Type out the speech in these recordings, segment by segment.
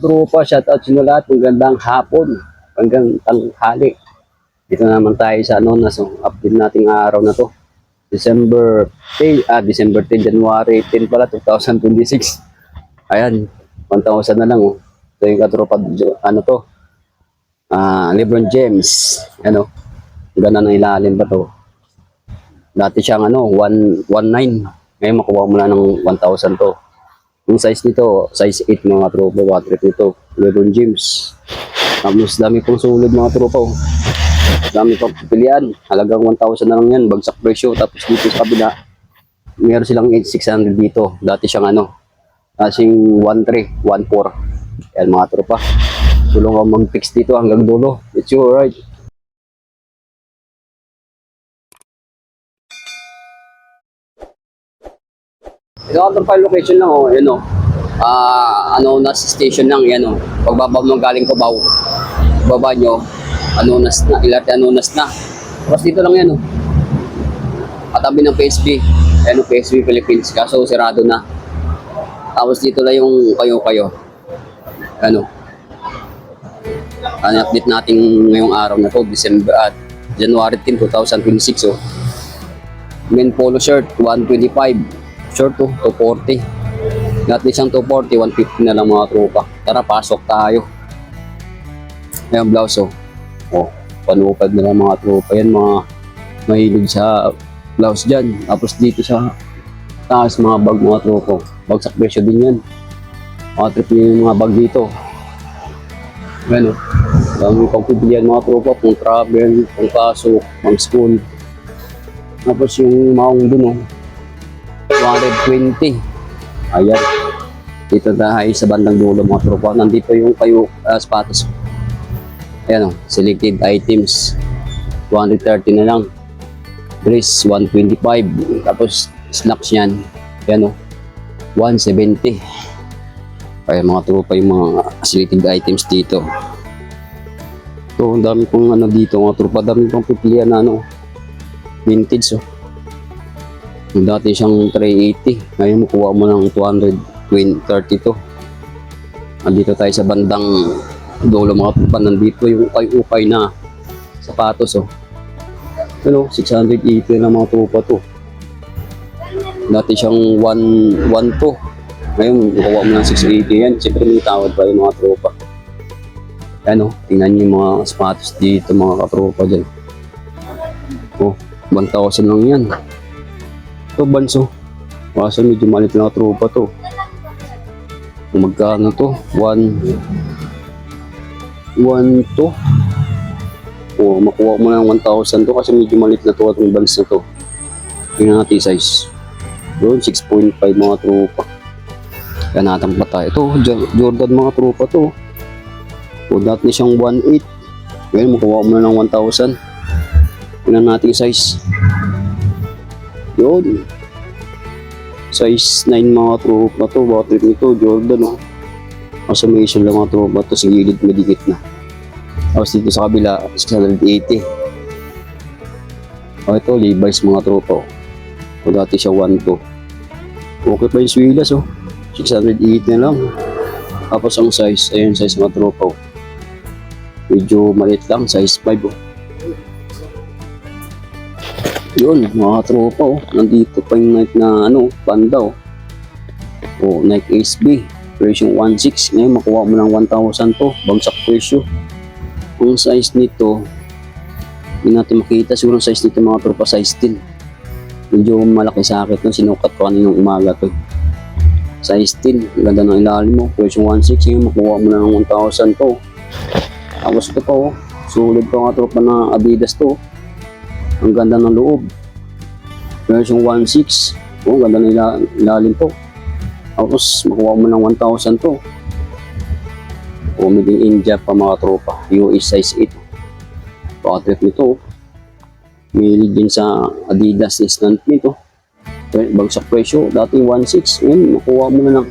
Tropa, shoutout sa inyo lahat. Magandang hapon hanggang tanghali. Dito naman tayo sa update nating araw na to. December 10, January 10 pala, 2026. Ayan, 1,000 na lang oh. Ito yung katropa, LeBron James. Ganda ng ilalim pa to. Dati siyang 119. Ngayon makuha mo na ng 1,000 to. Yung size nito, size 8 mga tropa, water nito, LeBron James. Tapos dami pong sulod mga tropa. Dami pang pipilian. Halagang 1,000 na lang yan, bagsak presyo. Tapos dito sa kabila, meron silang 8,600 dito. Dati siyang kasing 1,300, 1,400. Yan mga tropa. Tulong ako mag-fix dito hanggang dulo. It's alright. Ito ang file location lang Anonas station lang pagbaba mo galing Cubao, baba nyo Anonas na, Ilarte Anonas na. Tapos dito lang katabi ng PSB, PSB Philippines, kaso sirado na. Tapos dito lang yung kayo update natin ngayong araw na to, January 10, 2026. Men polo shirt 125, short 240. At least ang 240, 150 na lang mga tropa. Tara, pasok tayo. Ayan, blouse panupad na lang mga tropa. Yan, mga mahilig sa blouse dyan. Tapos dito sa taas, mga bag mga tropa. Bagsak presyo din yan. Mga trip nyo yung mga bag dito. Ayan dami pang pipilian mga tropa. Pang travel, pang pasok, pang school. Tapos yung maong dun 120. Ayan. Dito tayo sa bandang dulo mga tropa. Nandito yung sapatos. Ayan selected items. 230 na lang. Dress 125. Tapos snacks yan. Ayan 170. Ayan mga tropa yung mga selected items dito. So, ang dami pong dito mga tropa. Dami pong pipilian na vintage Dati siyang 380, ngayon makuha mo ng 232. Andito tayo sa bandang dulo mga tropa. Nandito yung ukay na sapatos 680 na mga tropa to. Dati siyang 112, ngayon makuha mo ng 680 yan. Siyempre may tawad pa yung mga tropa. Tingnan niyo yung mga sapatos dito mga katropa dyan. 1,000 lang yan. Ito banso. Kaso medyo malit lang tropa to. Kung magkano to? 1 to. Makuha mo na ng 1,000 to kasi medyo malit na to at yung banso na to. Tingnan natin size. Doon 6.5 mga tropa. Yan natang pa tayo. Ito Jordan mga tropa to. Dati siyang 1.8. Ngayon makuha mo na ng 1,000. Tingnan natin size. Yun. Size 9 mga tropa to. Bakit nito Jordan Assumption lang mga tropa to. Sa gilid madikit na. Tapos dito sa kabila 680. Ito Levi's mga tropa dati siya 1.2. Okay pa yung swilas 680 na lang. Tapos ang size, ayun size mga tropa medyo maliit lang, size 5 Yun mga tropa nandito pa yung Nike na Panda Nike SB version 1.6. Ngayon makuha mo ng 1,000 to, bagsak presyo. Ang size nito hindi natin makita, siguro ang size nito mga tropa size 10. Medyo malaki sa akin sinukat ko kaninang umaga to. Size 10, ganda ng ilalim mo, version 1.6. Ngayon makuha mo na ng 1,000 to. Tapos ito pa sulit pa mga tropa na Adidas to. Ang ganda ng loob. Version 1.6. Ganda ng ilalim to. Tapos makuha mo ng 1,000 to. Made in India pa mga tropa. US size 8. Patrip nito. Milig din sa Adidas instant nito. Bagsak presyo. Dati 1.6. Ngayon makuha mo na ng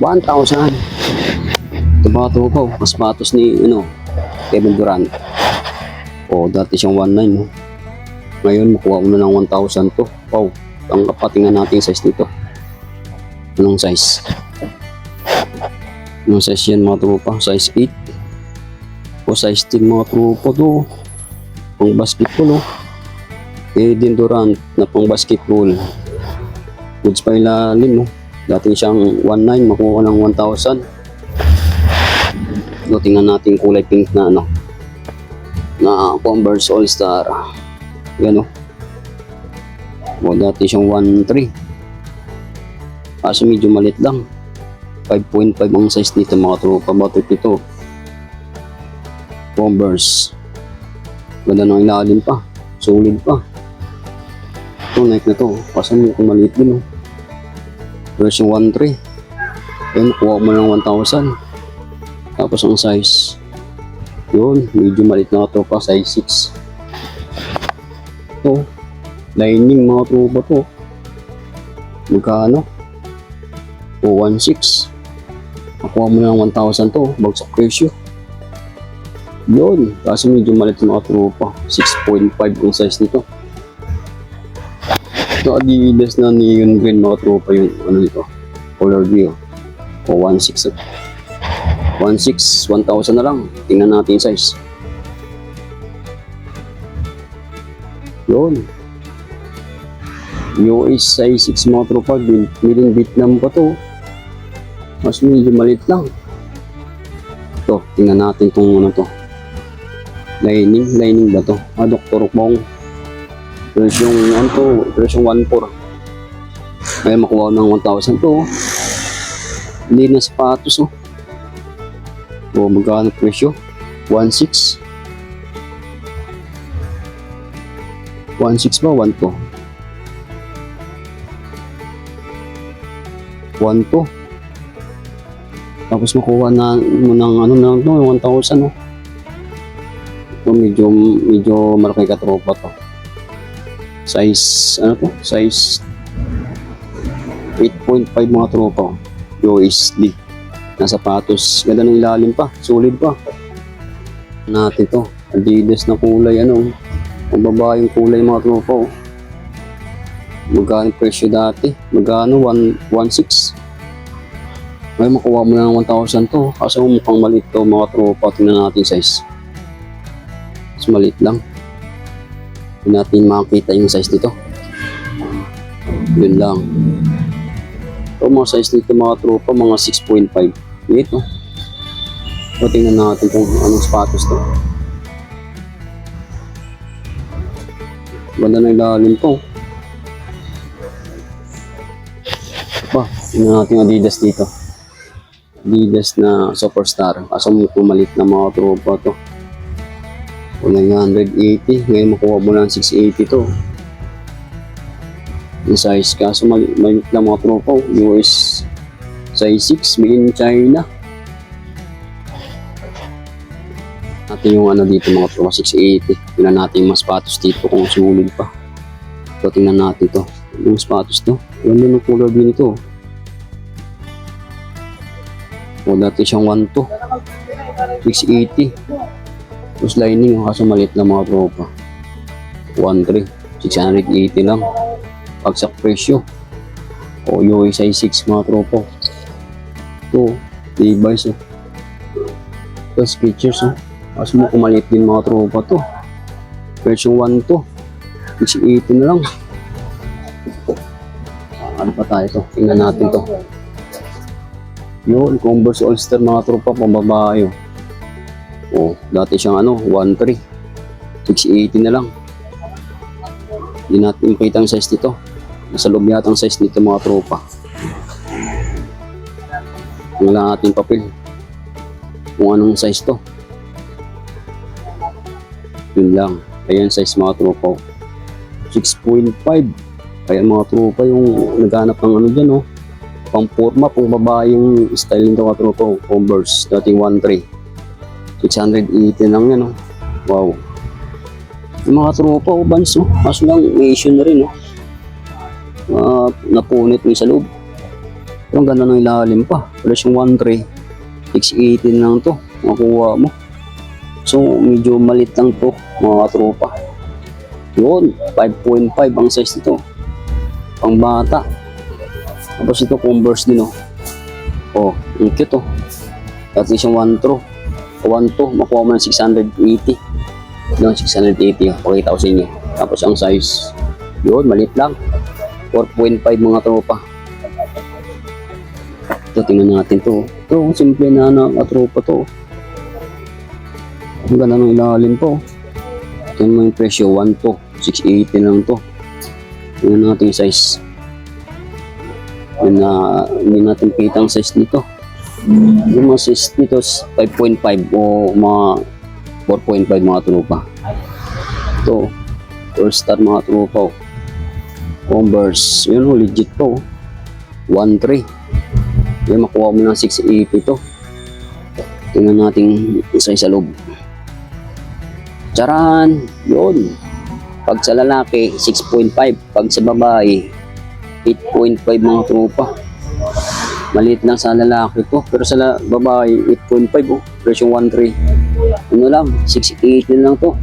1,000. Ito mga tropa sapatos ni Kevin Durant. Dati siyang 1.9 Ngayon makuha mo na ng 1,000 to. Ang kapatingan natin size nito. Anong size? Yung size yan mga tropa, size 8. O size 10 mga tropa to. Pang basketball oh. Aiden Durant na pang basketball. Goods pa ilalim oh. Dati siyang 1.9, makuha ng 1,000. So, tingnan natin kulay pink na ano. Na Converse All-Star. Yan oh. O, dati siyang 1.3. Kaso medyo malit lang. 5.5 ang size nito mga tropa. Batok ito. Converse. Ganda ng ilalim pa. Solid pa. Ito, Nike na to. Kaso medyo maliit din oh. Version 1.3. Ayun, kuha mo ng 1,000. Tapos ang size. Yun, medyo maliit na ito pa. Size 6. Ito. Lining mga tropa to. Magkano? O 1.6. Makuha mo ng 1,000 to. Bagsak presyo. Yun. Kasi medyo maliit na mga tropa. 6.5 ang size nito. Ito Adidas na neon green mga tropa yung ano dito. Color view. O 1.6. 1.6. 1,000 na lang. Tingnan natin yung size. Yun. US size 6 mga tropa. Miling Vietnam pa to. Mas medyo maliit lang. Ito. Tingnan natin itong ano to. Lining ba to? Dr. Bong. Version 1 to. Version 1.4. Kaya makuha ng 1,000 to. Hindi na sapatos oh. O magkano presyo? 1.6. 1.6 ba? 1.2. 1.2. Tapos makuha na mo ng ano na ito, 1,000 oh. Ito medyo malaki katropa to. Size, ano to? Size 8.5 mga tropa. USD. Na sapatos. Ganda ng ilalim pa. Solid pa. Natin to. Adidas na kulay, ano. Ang babaeng kulay mga tropa. Oh. Magkano presyo dati? Magkano? 1.6. Ngayon makuha mo na ng 1,000 to. Kasi mukhang maliit to mga tropa. Tingnan natin size. Mas maliit lang. Hindi natin makakita yung size nito. Yun lang. Ito mga size nito mga tropa, mga 6.5. Ito. So tingnan natin kung anong sapatos to. Ganda ng ilalim to. Ba, tingnan natin Adidas dito. Adidas na Superstar. Kaso pumalit na mga tropa to. 980. Ngayon makuha mo lang 680 to. Yung size kaso maliit lang mga tropa. US size 6 made in China. Natin yung ano dito mga tropa 680. Tingnan natin yung mga sapatos dito kung sulit pa. So tingnan natin to. Yung sapatos to. Ganda ng color din ito. O dati siyang 1.2. 680. Tapos lining, kaso maliit na mga tropa. 1.3. 680 lang. Pagsak presyo. O yung size 6 mga tropa. Ito, Levi's oh. Ito, Skechers oh. Kaso mo kumaliit din mga tropa to. Version 1 to. 680 na lang. Ano pa tayo to? Tingnan natin to. Yun, Converse All-Star mga tropa, pambabae oh. Oh, dati siyang ano, 1.3. 680 na lang. Hindi natin makita ang size nito. Nasa loob yata ang size nito mga tropa. Wala natin papel. Kung anong size to. Yun lang. Ayan size mga tropa. 6.5. Kaya mga tropa yung naghanap ng ano dyan oh. Pang forma, pang babae yung style nito mga tropa. Converse, dating 1.3. 680 lang yan, oh. Wow. Yung mga tropa, oh, Vans, oh. Kaso lang, may issue na rin, oh. Napunit mo sa loob. Pero ang ganda ng ilalim pa. Pero yung 1.3, 680 lang to. Makuha mo. So, medyo malit lang to, mga tropa. Yun, 5.5 ang size nito. Pang bata. Tapos ito, Converse din, oh. Oh, ang cute, oh. Dati siyang 1 2, makuha mo ng 680. Yung 680, pakita ko sa inyo. Tapos ang size, yun, maliit lang. 4.5 mga tropa. Ito, tingnan natin to. Ito, simple na tropa to. Ang ganda ng ilalim po. Tingnan mo yung presyo, 1 2, 680 lang to. Tingnan natin yung size. Yun na, hindi natin kita ang size nito. Yung mga size nito, 5.5 o mga 4.5 mga tropa. Ito, first star mga tropa. Converse, yun o, legit po. 1.3. Yan, makuha mo ng 680 to. Tingnan natin isa sa loob. Charan! Yun. Pag sa lalaki, 6.5. Pag sa babae, 8.5 mga tropa. Maliit lang sa lalaki to. Pero sa babae, 8.5 oh. Presyo 1.3. Ano lang, 680 lang to.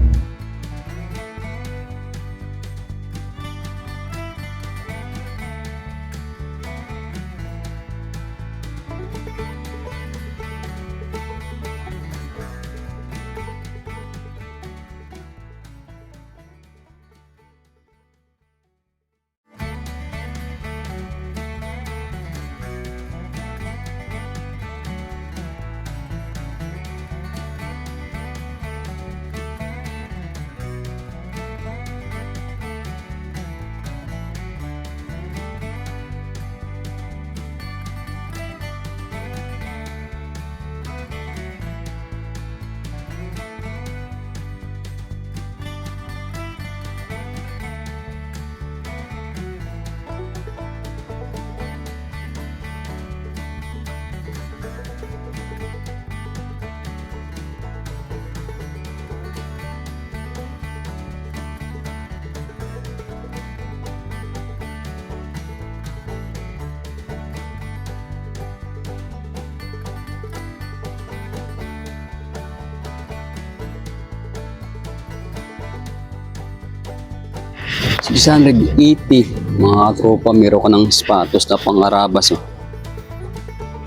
$680 mga tropa, meron ka ng sapatos na pang-arabas.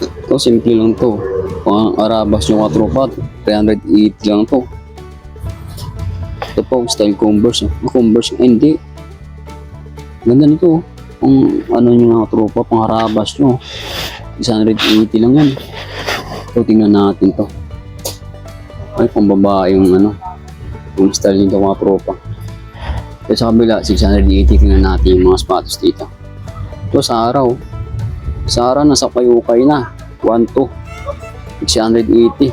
Ito, simple lang to. Pang-arabas yung mga tropa, 380 lang to. Ito po, style Converse. Converse, hindi. Ganda nito. Kung ano nyo mga tropa, pang-arabas nyo. 680 lang yan. Ito, tingnan natin to. Ay, pang babae yung yung style nito mga tropa. Ito sa kabila, 680, tingnan natin yung mga sapatos dito. Ito sa araw. Sa araw, nasa payukay na. 1 2, 680.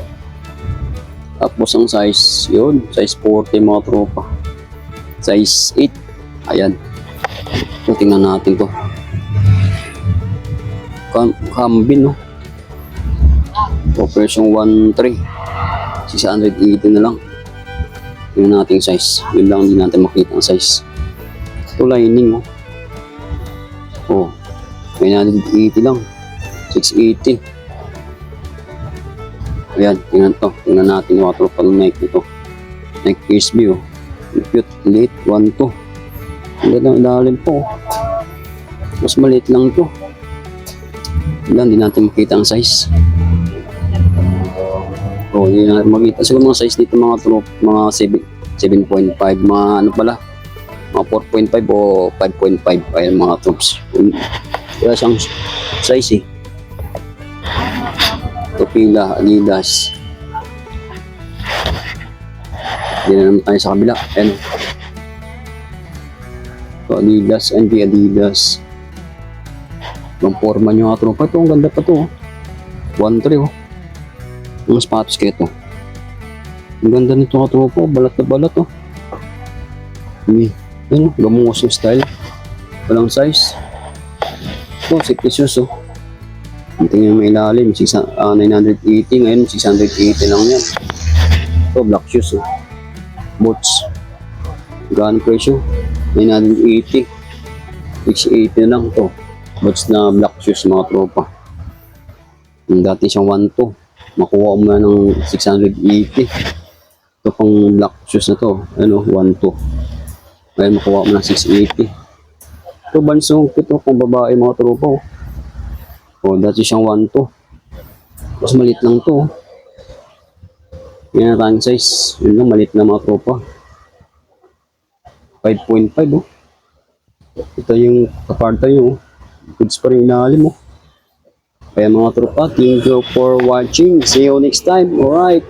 Tapos ang size, yun, size 40 mga tropa. Size 8. Ayan. Ito, tingnan natin to. Kambin, no? Ito, presyong 1 3, 680 na lang. Tingnan natin yung size. Yun lang, hindi natin makita ang size. Ito lining, oh. Oh, 980 lang. 680. Ayan, tingnan to. Tingnan natin yung water pang Nike nito. Nike SB, oh. Cute, late, 1 2. Ang ganda ng ilalim po. Mas maliit lang to. Yan, hindi natin makita ang size. Oh, hindi natin makita. Siguro mga size dito mga trop, mga 7.5, mga ano pala, mga 4.5 o 5.5. Ayan mga troops. Wala siyang size eh. Ito pila, Adidas. Hindi na naman tayo sa kabila. Ayan. Ito Adidas, Adidas. Ang forma nyo mga tropa. Ito, ang ganda pa to. 1.3 oh. Mga sapatos kayo ito. Ang ganda nito mga tropa. Balat na balat oh. Yan, gamungos yung style. Walang size. Ito, safety shoes oh. Tingnan mo ilalim. 980. Ngayon, 680 lang yan. Ito, black shoes oh. Boots. Gano'ng presyo? 980. 680 na lang ito. Boots na black shoes mga tropa. Dati siyang 1 2. Makuha mo na ng 680. Ito pang black shoes na to. Ano, 1 2. Kaya makuha mo ng 680. Ito bansong ito pang babae mga tropa. Oh, dati siyang 1 2. Mas maliit lang to. Yan ang tang size. Yun lang, malit na mga tropa. 5.5 oh. Ito yung kaparta nyo. Goods pa rin inalim oh. Kaya mga tropa, thank you for watching. See you next time. Alright.